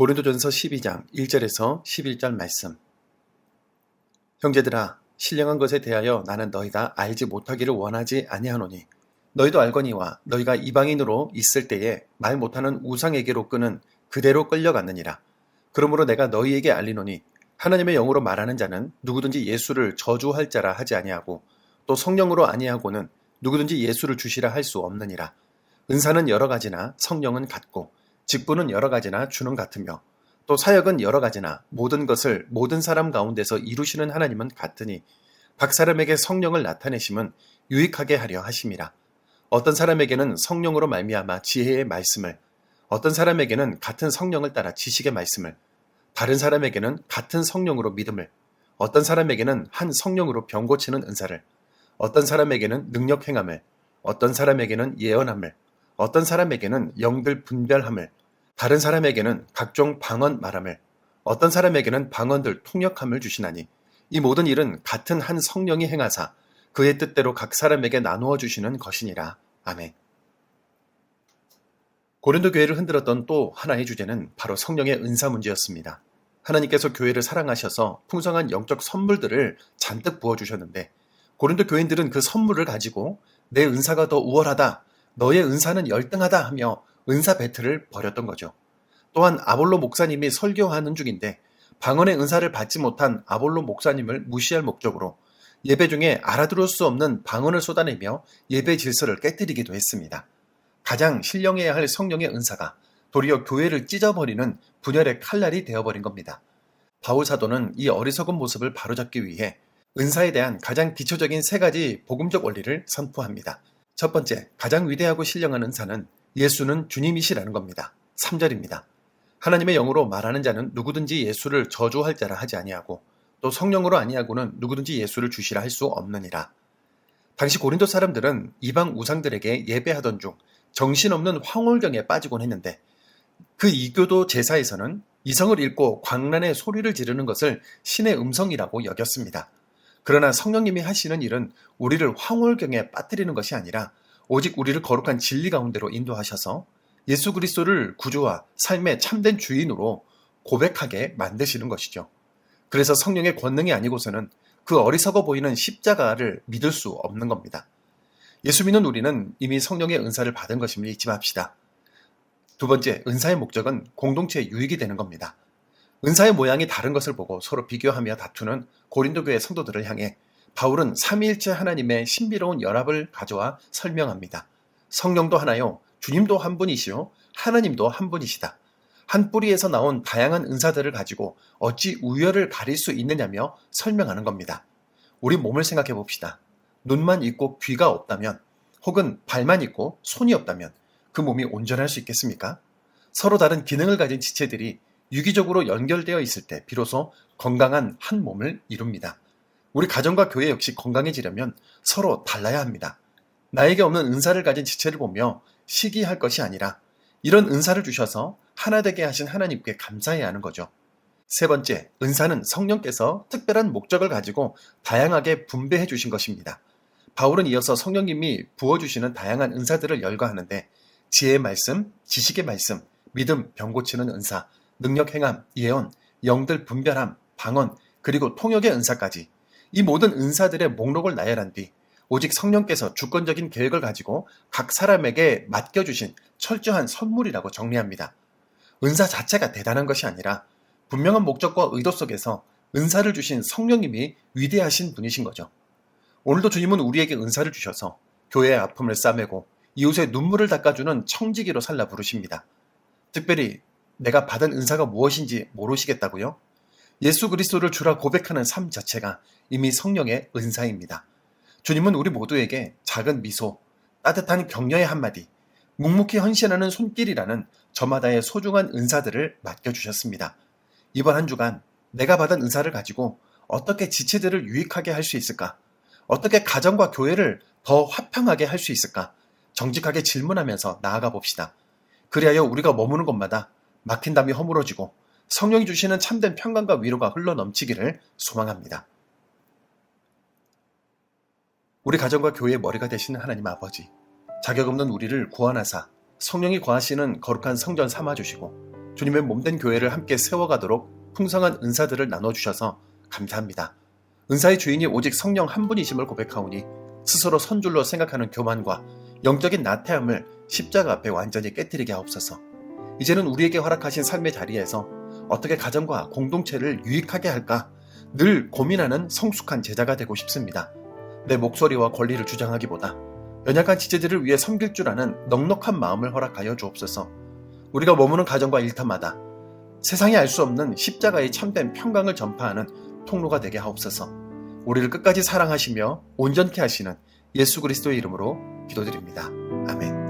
고린도전서 12장 1절에서 11절 말씀. 형제들아, 신령한 것에 대하여 나는 너희가 알지 못하기를 원하지 아니하노니 너희도 알거니와 너희가 이방인으로 있을 때에 말 못하는 우상에게로 끄는 그대로 끌려갔느니라. 그러므로 내가 너희에게 알리노니 하나님의 영으로 말하는 자는 누구든지 예수를 저주할 자라 하지 아니하고 또 성령으로 아니하고는 누구든지 예수를 주시라 할 수 없느니라. 은사는 여러 가지나 성령은 같고 직분은 여러 가지나 주는 같으며 또 사역은 여러 가지나 모든 것을 모든 사람 가운데서 이루시는 하나님은 같으니 각 사람에게 성령을 나타내심은 유익하게 하려 하심이라. 어떤 사람에게는 성령으로 말미암아 지혜의 말씀을, 어떤 사람에게는 같은 성령을 따라 지식의 말씀을, 다른 사람에게는 같은 성령으로 믿음을, 어떤 사람에게는 한 성령으로 병 고치는 은사를, 어떤 사람에게는 능력 행함을, 어떤 사람에게는 예언함을, 어떤 사람에게는 영들 분별함을, 다른 사람에게는 각종 방언 말함을, 어떤 사람에게는 방언들 통역함을 주시나니 이 모든 일은 같은 한 성령이 행하사 그의 뜻대로 각 사람에게 나누어 주시는 것이니라. 아멘. 고린도 교회를 흔들었던 또 하나의 주제는 바로 성령의 은사 문제였습니다. 하나님께서 교회를 사랑하셔서 풍성한 영적 선물들을 잔뜩 부어주셨는데 고린도 교인들은 그 선물을 가지고 내 은사가 더 우월하다, 너의 은사는 열등하다 하며 은사 배틀을 벌였던 거죠. 또한 아볼로 목사님이 설교하는 중인데 방언의 은사를 받지 못한 아볼로 목사님을 무시할 목적으로 예배 중에 알아들을 수 없는 방언을 쏟아내며 예배 질서를 깨뜨리기도 했습니다. 가장 신령해야 할 성령의 은사가 도리어 교회를 찢어버리는 분열의 칼날이 되어버린 겁니다. 바울 사도는 이 어리석은 모습을 바로잡기 위해 은사에 대한 가장 기초적인 세 가지 복음적 원리를 선포합니다. 첫 번째, 가장 위대하고 신령한 은사는 예수는 주님이시라는 겁니다. 3절입니다. 하나님의 영으로 말하는 자는 누구든지 예수를 저주할 자라 하지 아니하고 또 성령으로 아니하고는 누구든지 예수를 주시라 할 수 없느니라. 당시 고린도 사람들은 이방 우상들에게 예배하던 중 정신없는 황홀경에 빠지곤 했는데 그 이교도 제사에서는 이성을 잃고 광란의 소리를 지르는 것을 신의 음성이라고 여겼습니다. 그러나 성령님이 하시는 일은 우리를 황홀경에 빠뜨리는 것이 아니라 오직 우리를 거룩한 진리 가운데로 인도하셔서 예수 그리스도를 구주와 삶의 참된 주인으로 고백하게 만드시는 것이죠. 그래서 성령의 권능이 아니고서는 그 어리석어 보이는 십자가를 믿을 수 없는 겁니다. 예수 믿는 우리는 이미 성령의 은사를 받은 것임을 잊지 맙시다. 두 번째, 은사의 목적은 공동체의 유익이 되는 겁니다. 은사의 모양이 다른 것을 보고 서로 비교하며 다투는 고린도 교회 성도들을 향해 바울은 삼위일체 하나님의 신비로운 연합을 가져와 설명합니다. 성령도 하나요, 주님도 한 분이시요, 하나님도 한 분이시다. 한 뿌리에서 나온 다양한 은사들을 가지고 어찌 우열을 가릴 수 있느냐며 설명하는 겁니다. 우리 몸을 생각해 봅시다. 눈만 있고 귀가 없다면, 혹은 발만 있고 손이 없다면 그 몸이 온전할 수 있겠습니까? 서로 다른 기능을 가진 지체들이 유기적으로 연결되어 있을 때 비로소 건강한 한 몸을 이룹니다. 우리 가정과 교회 역시 건강해지려면 서로 달라야 합니다. 나에게 없는 은사를 가진 지체를 보며 시기할 것이 아니라 이런 은사를 주셔서 하나 되게 하신 하나님께 감사해야 하는 거죠. 세 번째, 은사는 성령께서 특별한 목적을 가지고 다양하게 분배해 주신 것입니다. 바울은 이어서 성령님이 부어주시는 다양한 은사들을 열거하는데 지혜의 말씀, 지식의 말씀, 믿음, 병 고치는 은사, 능력 행함, 예언, 영들 분별함, 방언, 그리고 통역의 은사까지 이 모든 은사들의 목록을 나열한 뒤 오직 성령께서 주권적인 계획을 가지고 각 사람에게 맡겨주신 철저한 선물이라고 정리합니다. 은사 자체가 대단한 것이 아니라 분명한 목적과 의도 속에서 은사를 주신 성령님이 위대하신 분이신 거죠. 오늘도 주님은 우리에게 은사를 주셔서 교회의 아픔을 싸매고 이웃의 눈물을 닦아주는 청지기로 살라 부르십니다. 특별히 내가 받은 은사가 무엇인지 모르시겠다고요? 예수 그리스도를 주라 고백하는 삶 자체가 이미 성령의 은사입니다. 주님은 우리 모두에게 작은 미소, 따뜻한 격려의 한마디, 묵묵히 헌신하는 손길이라는 저마다의 소중한 은사들을 맡겨주셨습니다. 이번 한 주간 내가 받은 은사를 가지고 어떻게 지체들을 유익하게 할 수 있을까? 어떻게 가정과 교회를 더 화평하게 할 수 있을까? 정직하게 질문하면서 나아가 봅시다. 그리하여 우리가 머무는 곳마다 막힌 담이 허물어지고 성령이 주시는 참된 평강과 위로가 흘러넘치기를 소망합니다. 우리 가정과 교회의 머리가 되시는 하나님 아버지, 자격 없는 우리를 구원하사 성령이 거하시는 거룩한 성전 삼아주시고 주님의 몸된 교회를 함께 세워가도록 풍성한 은사들을 나눠주셔서 감사합니다. 은사의 주인이 오직 성령 한 분이심을 고백하오니 스스로 선줄로 생각하는 교만과 영적인 나태함을 십자가 앞에 완전히 깨뜨리게 하옵소서. 이제는 우리에게 허락하신 삶의 자리에서 어떻게 가정과 공동체를 유익하게 할까 늘 고민하는 성숙한 제자가 되고 싶습니다. 내 목소리와 권리를 주장하기보다 연약한 지체들을 위해 섬길 줄 아는 넉넉한 마음을 허락하여 주옵소서. 우리가 머무는 가정과 일터마다 세상이 알 수 없는 십자가의 참된 평강을 전파하는 통로가 되게 하옵소서. 우리를 끝까지 사랑하시며 온전케 하시는 예수 그리스도의 이름으로 기도드립니다. 아멘.